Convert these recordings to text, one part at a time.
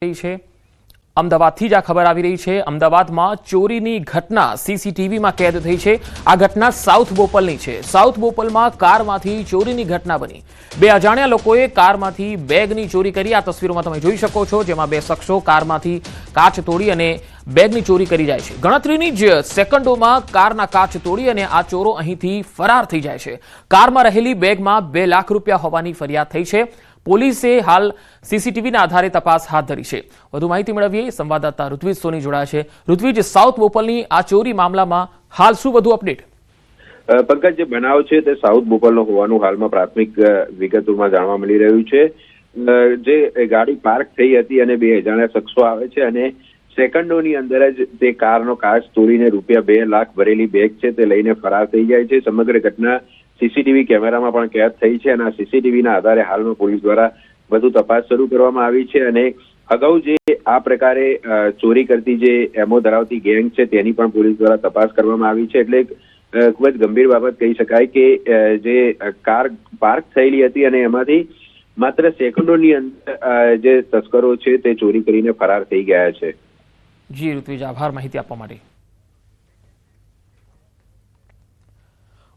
છે અમદાવાદથી જ આ ખબર આવી રહી છે। અમદાવાદમાં ચોરીની ઘટના સીસીટીવીમાં કેદ થઈ છે। આ ઘટના સાઉથ બોપલની છે। સાઉથ બોપલમાં કારમાંથી ચોરીની ઘટના બની। બે અજાણ્યા લોકોએ કારમાંથી બેગની ચોરી કરી। આ તસવીરોમાં તમે જોઈ શકો છો, જેમાં બે શખ્સો કારમાંથી કાચ તોડી અને બેગની ચોરી કરી જાય છે। ગણતરીની જ સેકન્ડોમાં કારના કાચ તોડી અને આ ચોરો અહીંથી ફરાર થઈ જાય છે। કારમાં રહેલી બેગમાં 2 લાખ રૂપિયા હોવાની ફરિયાદ થઈ છે। પોલીસે હાલ સીસીટીવીના આધારે તપાસ હાથ ધરી છે। વધુ માહિતી મેળવીએ સંવાદદાતા ઋત્વિજ સોની જોડાયા છે। ઋત્વિજ, સાઉથ બોપલની આ ચોરી મામલામાં હાલ શું વધુ અપડેટ? પંકજ, જે બનાવ છે તે સાઉથ બોપલનો હોવાનું હાલમાં પ્રાથમિક વિગતોમાં જાણવા મળી રહ્યું છે। જે ગાડી પાર્ક થઈ હતી અને બે અજાણ્યા શખ્સો આવે છે અને સેકન્ડોની અંદર જ તે કારનો કાચ તોડીને રૂપિયા 2 લાખ ભરેલી બેગ છે તે લઈને ફરાર થઈ જાય છે। સમગ્ર ઘટના સીસીટીવી કેમેરામાં પણ કેદ થઈ છે અને આ સીસીટીવીના આધારે હાલમાં પોલીસ દ્વારા વધુ તપાસ શરૂ કરવામાં આવી છે અને અગાઉ જે આ પ્રકારે ચોરી કરતી જે એમો ધરાવતી ગેંગ છે તેની પણ પોલીસ દ્વારા તપાસ કરવામાં આવી છે। એટલે ખૂબ જ ગંભીર બાબત કહી શકાય કે જે કાર પાર્ક થયેલી હતી અને એમાંથી માત્ર સેકન્ડોની અંદર જે તસ્કરો છે તે ચોરી કરીને ફરાર થઈ ગયા છે। જી ઋત્વિજ, આભાર માહિતી આપવા માટે।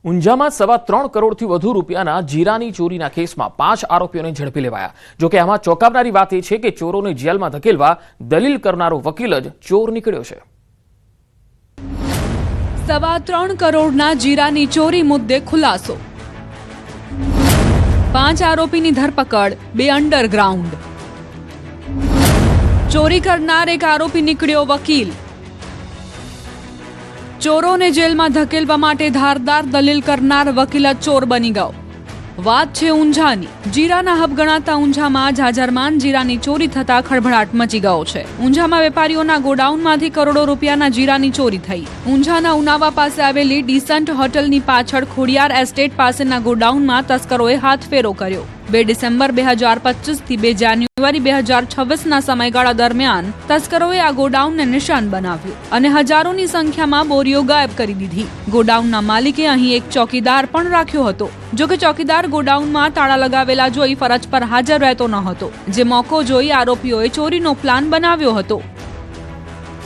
ઊંઝામાં 3.25 કરોડથી વધુ રૂપિયાના જીરાની ચોરીના કેસમાં 5 આરોપીઓને ઝડપી લેવાયા। જોકે આમાં ચોંકાવનારી વાત એ છે કે ચોરોને જેલમાં ધકેલવા દલીલ કરનારો વકીલ જ ચોર નીકળ્યો છે। 3.25 કરોડના જીરાની ચોરી મુદ્દે ખુલાસો, 5 આરોપીની ધરપકડ, 2 અંડરગ્રાઉન્ડ। ચોરી કરનાર એક આરોપી નીકળ્યો વકીલ। ચોરોને જેલમાં ધકેલવા માટે ધારદાર દલીલ કરનાર વકીલ જ ચોર બની ગયો। વાત છે ઊંઝાની। જીરાના હબ ગણાતા ઊંઝામાં જાજરમાન જીરાની ચોરી થતા ખળભળાટ મચી ગયો છે। ઊંઝામાં વેપારીઓના ગોડાઉનમાંથી કરોડો રૂપિયાના જીરાની ચોરી થઈ। ઊંઝાના ઉનાવા પાસે આવેલી ડિસન્ટ હોટલની પાછળ ખોડિયાર એસ્ટેટ પાસેના ગોડાઉનમાં તસ્કરોએ હાથફેરો કર્યો। 2 ડિસેમ્બર 2025 થી 2 જાન્યુઆરી 2026ના સમયગાળા દરમિયાન તસ્કરોએ આ ગોડાઉનને નિશાન બનાવ્યું અને હજારોની સંખ્યામાં બોરીઓ ગાયબ કરી દીધી। ગોડાઉનના માલિકે અહીં એક ચોકીદાર પણ રાખ્યો હતો। જોકે ચોકીદાર ગોડાઉનમાં તાળા લગાવેલા જોઈ ફરજ પર હાજર રહેતો ન હતો, જે મોકો જોઈ આરોપીઓએ ચોરીનો પ્લાન બનાવ્યો હતો।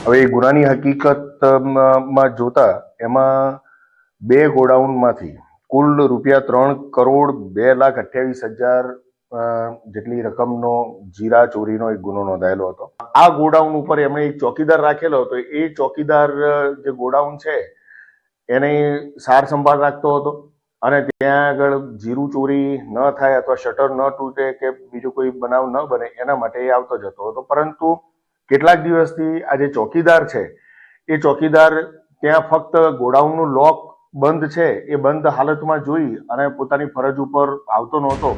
હવે ગુનાની હકીકતમાં જોતા એમાં 2 ગોડાઉનમાંથી કુલ રૂપિયા 3 કરોડ 2,28,000 જેટલી રકમનો જીરા ચોરીનો એક ગુનો નોંધાયેલો હતો। આ ગોડાઉન ઉપર એમણે એક ચોકીદાર રાખેલો હતો। એ ચોકીદાર જે ગોડાઉન છે એને સાર સંભાળ રાખતો હતો અને ત્યાં આગળ જીરું ચોરી ન થાય અથવા શટર ન તૂટે કે બીજો કોઈ બનાવ ન બને એના માટે એ આવતો જતો હતો। પરંતુ કેટલાક દિવસથી આ જે ચોકીદાર છે એ ચોકીદાર ત્યાં ફક્ત ગોડાઉનનું લોક બંધ છે એ બંધ હાલતમાં જોઈ અને પોતાની ફરજ ઉપર આવતો નહોતો।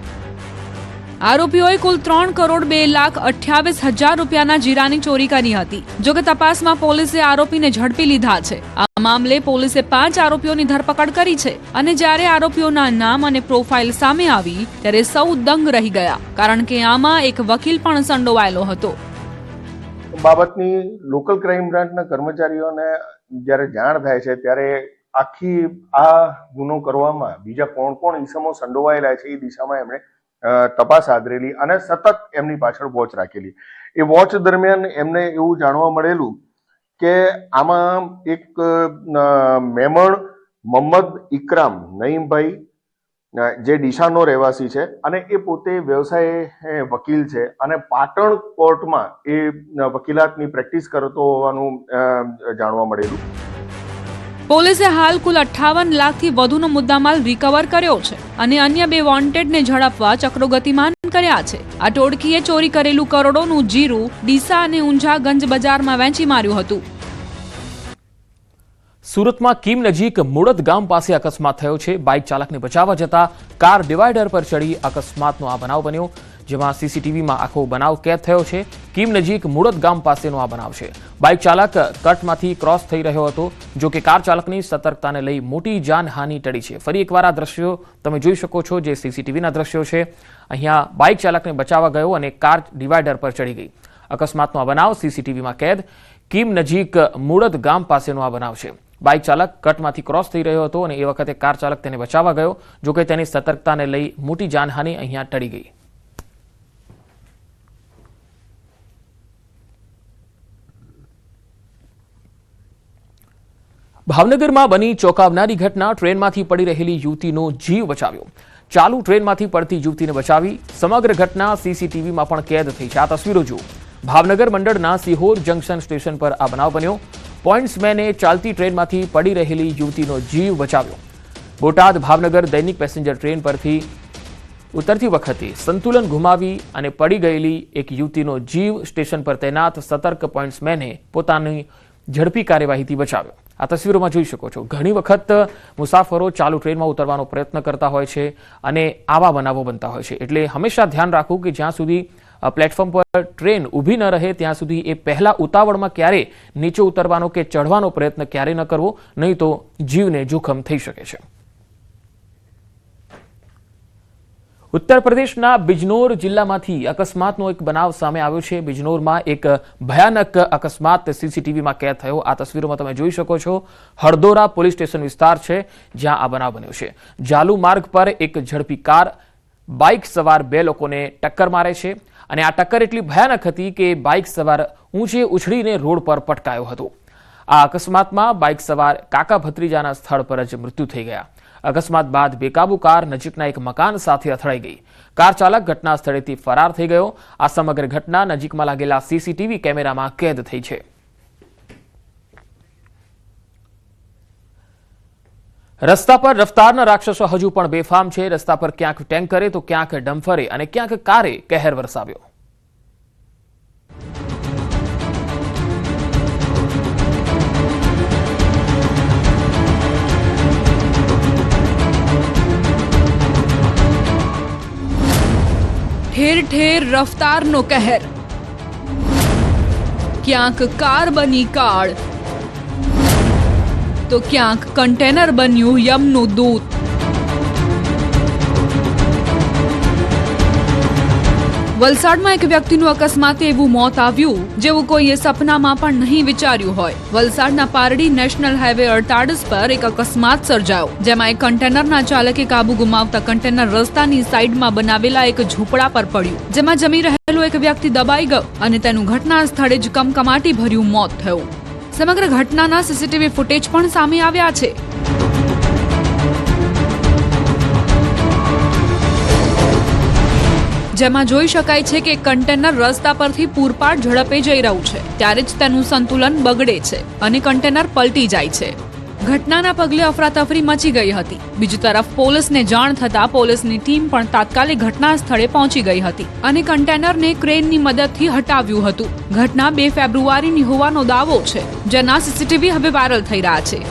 આરોપીઓએ કુલ 3 કરોડ 2,28,000 રૂપિયાના જીરાની ચોરી કરી હતી। જોકે તપાસમાં પોલીસે આરોપીને ઝડપી લીધા છે। આ મામલે પોલીસે 5 આરોપીઓની ધરપકડ કરી છે અને જ્યારે આરોપીઓના નામ અને પ્રોફાઇલ સામે આવી ત્યારે સૌ દંગ રહી ગયા, કારણ કે આમાં એક વકીલ પણ સંડોવાયેલો હતો। બાબતની લોકલ ક્રાઇમ બ્રાન્ચના કર્મચારીઓને જ્યારે જાણ થાય છે ત્યારે આખી આ ગુનો કરવામાં બીજા કોણ ઈસમો સંડોવાયેલા છે એ દિશામાં એમણે તપાસ આદરેલી અને સતત એમની પાછળ વોચ રાખેલી। એ વોચ દરમિયાન એમને એવું જાણવા મળેલું કે આમાં એક મેમણ મોહમ્મદ ઇકરામ નઈમભાઈ જે ડીસાનો રહેવાસી છે અને એ પોતે વ્યવસાય વકીલ છે અને પાટણ કોર્ટમાં એ વકીલાતની પ્રેક્ટિસ કરતો હોવાનું જાણવા મળેલું। પોલીસે હાલ કુલ 58 લાખથી વધુનો મુદ્દામાલ રિકવર કર્યો છે અને અન્ય 2 વોન્ટેડને ઝડપવા ચક્રો ગતિમાન કર્યા છે। આ ટોળકીએ ચોરી કરેલું કરોડોનું જીરું ડીસા અને ઊંઝા ગંજ બજારમાં વેચી માર્યું હતું। સુરતમાં કીમ નજીક મુળદ ગામ પાસે અકસ્માત થયો છે। બાઇક ચાલકને બચાવવા જતા કાર ડિવાઈડર પર ચડી અકસ્માતનો આ બનાવ બન્યો, જેમાં સીસીટીવીમાં આખો બનાવ કેદ થયો છે। કીમ નજીક મુળદ ગામ પાસેનો આ બનાવ છે। બાઇક ચાલક કટમાંથી ક્રોસ થઈ રહ્યો હતો, જો કે કાર ચાલકની સતર્કતાને લઈ મોટી જાનહાનિ ટળી છે। ફરી એકવાર આ દ્રશ્યો તમે જોઈ શકો છો, જે સીસીટીવીના દ્રશ્યો છે। અહીંયા બાઇક ચાલકને બચાવવા ગયો અને કાર ડિવાઈડર પર ચડી ગઈ। અકસ્માતનો આ બનાવ સીસીટીવીમાં કેદ। કીમ નજીક મુળદ ગામ પાસેનો આ બનાવ છે। બાઇક ચાલક કટમાંથી ક્રોસ થઈ રહ્યો હતો અને એ વખતે કાર ચાલક તેને બચાવવા ગયો, જો કે તેની સતર્કતાને લઈ મોટી જાનહાનિ અહીંયા ટળી ગઈ। ભાવનગરમાં બની ચોંકાવનારી ઘટના, ટ્રેનમાંથી પડી રહેલી યુવતીનો જીવ બચાવ્યો. ચાલુ ટ્રેનમાંથી પડતી યુવતીને બચાવી. સમગ્ર ઘટના સીસીટીવીમાં પણ કેદ થઈ છે. આ તસવીરો જુઓ. ભાવનગર મંડળના સિહોર જંકશન સ્ટેશન પર આ બનાવ બન્યો. પોઇન્ટ્સમેને ચાલતી ટ્રેનમાંથી પડી રહેલી યુવતીનો જીવ બચાવ્યો. બોટાદ ભાવનગર દૈનિક પેસેન્જર ટ્રેન પરથી ઉતરતી વખતે સંતુલન ગુમાવી અને પડી ગયેલી એક યુવતીનો જીવ સ્ટેશન પર તૈનાત સતર્ક પોઇન્ટ્સમેને પોતાની ઝડપી કાર્યવાહીથી બચાવ્યો. આ તસવીરોમાં જોઈ શકો છો. ઘણી વખત મુસાફરો ચાલુ ટ્રેનમાં ઉતરવાનો પ્રયત્ન કરતા હોય છે અને આવા બનાવો બનતા હોય છે. એટલે હંમેશા ધ્યાન રાખવું કે જ્યાં સુધી પ્લેટફોર્મ પર ટ્રેન ઊભી ન રહે ત્યાં સુધી એ પહેલા ઉતાવળમાં ક્યારે નીચે ઉતરવાનો કે ચઢવાનો પ્રયત્ન ક્યારે ન કરવો, નહીં તો જીવને જોખમ થઈ શકે છે. ઉત્તર પ્રદેશના બિજનોર જિલ્લામાંથી અકસ્માતનો એક બનાવ સામે આવ્યો છે. બિજનોરમાં એક ભયાનક અકસ્માત સીસીટીવીમાં કેદ થયો. આ તસવીરોમાં તમે જોઈ શકો છો. હળદોરા પોલીસ સ્ટેશન વિસ્તાર છે જ્યાં આ બનાવ બન્યો છે. જાલુ માર્ગ પર એક ઝડપી કાર બાઇક સવાર બે લોકોને ટક્કર મારે છે અને આ ટક્કર એટલી ભયાનક હતી કે બાઇક સવાર ઊંચે ઉછળીને રોડ પર પટકાયો હતો. આ અકસ્માતમાં બાઇક સવાર કાકા ભત્રીજાના સ્થળ પર જ મૃત્યુ થઈ ગયા. અકસ્માત બાદ બેકાબુ કાર નજીકના એક મકાન સાથે અથડાઈ ગઈ. કાર ચાલક ઘટના સ્થળેથી ફરાર થઈ ગયો. આ સમગ્ર ઘટના નજીકમાં લાગેલા સીસીટીવી કેમેરામાં કેદ થઈ છે. રસ્તા પર રફતારના રાક્ષસો હજુ પણ બેફામ છે. રસ્તા પર ક્યાંક ટેન્કરે તો ક્યાંક ડમ્ફરે અને ક્યાંક કારે કહેર વરસાવ્યો. ઠેર ઠેર રફતારનો કહેર. ક્યાંક કાર બની કાળ તો ક્યાંક કન્ટેનર બન્યું યમનું દૂત. વલસાડમાં એક વ્યક્તિનું અકસ્માતે એવું મોત આવ્યું જેવું કોઈએ સપનામાં પણ નહીં વિચાર્યું હોય. વલસાડના પારડી નેશનલ હાઈવે 48 પર એક અકસ્માત સર્જાયો, જેમાં એક કન્ટેનરના ચાલકે કાબુ ગુમાવતા કન્ટેનર રસ્તાની સાઈડમાં બનાવેલા એક ઝૂંપડા પર પડ્યું, જેમાં જમી રહેલો એક વ્યક્તિ દબાઈ ગયો અને તેનું ઘટના સ્થળે જ કમકમાટી ભર્યું મોત થયું. સમગ્ર ઘટનાના સીસીટીવી ફૂટેજ પણ સામે આવ્યા છે. જેમાં જોઈ શકાય છે કે કન્ટેનર રસ્તા પરથી પૂરપાટ ઝડપે જઈ રહ્યું છે ત્યારે જ તેનું સંતુલન બગડે છે અને કન્ટેનર પલટી જાય છે. ઘટનાના પગલે અફરાતફરી મચી ગઈ હતી. બીજી તરફ પોલીસને જાણ થતા પોલીસની ટીમ પણ તાત્કાલિક ઘટના સ્થળે પહોંચી ગઈ હતી અને કન્ટેનરને ક્રેનની મદદથી હટાવ્યું હતું. ઘટના 2 ફેબ્રુઆરીની હોવાનો દાવો છે, જેના સીસીટીવી હવે વાયરલ થઈ રહ્યા છે.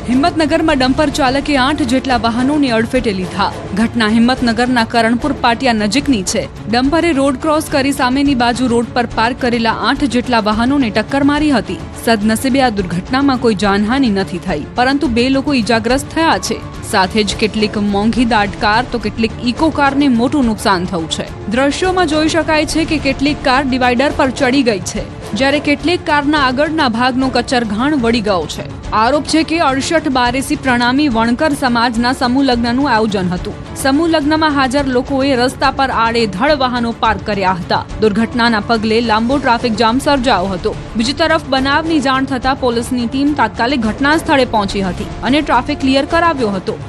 હિંમતનગરમાં ડમ્પર ચાલકે 8 જેટલા વાહનોને અડફેટે લીધા. ઘટના હિંમતનગરના કરણપુર પાટિયા નજીકની છે. ડમ્પરે રોડ ક્રોસ કરી સામેની બાજુ રોડ પર પાર્ક કરેલા 8 જેટલા વાહનોને ટક્કર મારી હતી. સદનસીબે આ દુર્ઘટનામાં કોઈ જાનહાનિ નથી થઈ, પરંતુ 2 લોકો ઈજાગ્રસ્ત થયા છે. સાથે જ કેટલીક મોંઘી દાટ કાર તો કેટલીક ઇકો કારને મોટું નુકસાન થયું છે. દ્રશ્યોમાં જોઈ શકાય છે કે કેટલીક કાર ડિવાઈડર પર ચડી ગઈ છે, જ્યારે કેટલીક કારના આગળના ભાગનો કચરઘાણ વળી ગયો છે. આરોપ છે કે 68 બારેસી પ્રણામી વણકર સમાજના સમૂહ લગ્નનું આયોજન હતું. સમૂહ લગ્નમાં હાજર લોકોએ રસ્તા પર આડેધડ વાહનો પાર્ક કર્યા હતા. દુર્ઘટનાના પગલે લાંબો ટ્રાફિક જામ સર્જાયો હતો. બીજી તરફ બનાવની જાણ થતા પોલીસની ટીમ તાત્કાલિક ઘટના સ્થળે પહોંચી હતી અને ટ્રાફિક ક્લિયર કરાવ્યો હતો.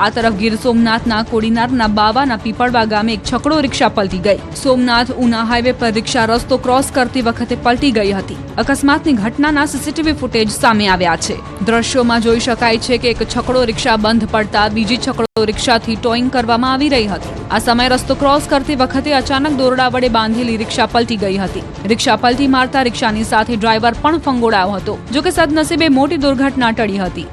આ તરફ ગીર સોમનાથના કોડીનારના બાવાના પીપળવા ગામે એક છકડો રિક્ષા પલટી ગઈ. સોમનાથ ઉના હાઈવે પર રિક્ષા રસ્તો ક્રોસ કરતી વખતે પલટી ગઈ હતી. અકસ્માતની ઘટનાના સીસીટીવી ફૂટેજ સામે આવ્યા છે. દ્રશ્યોમાં જોઈ શકાય છે કે એક છકડો રિક્ષા બંધ પડતા બીજી છકડો રિક્ષાથી ટોઈંગ કરવામાં આવી રહી હતી. આ સમયે રસ્તો ક્રોસ કરતી વખતે અચાનક દોરડા વડે બાંધેલી રિક્ષા પલટી ગઈ હતી. રિક્ષા પલટી મારતા રિક્ષાની સાથે ડ્રાઈવર પણ ફંગોળાયો હતો. જોકે સદનસીબે મોટી દુર્ઘટના ટળી હતી.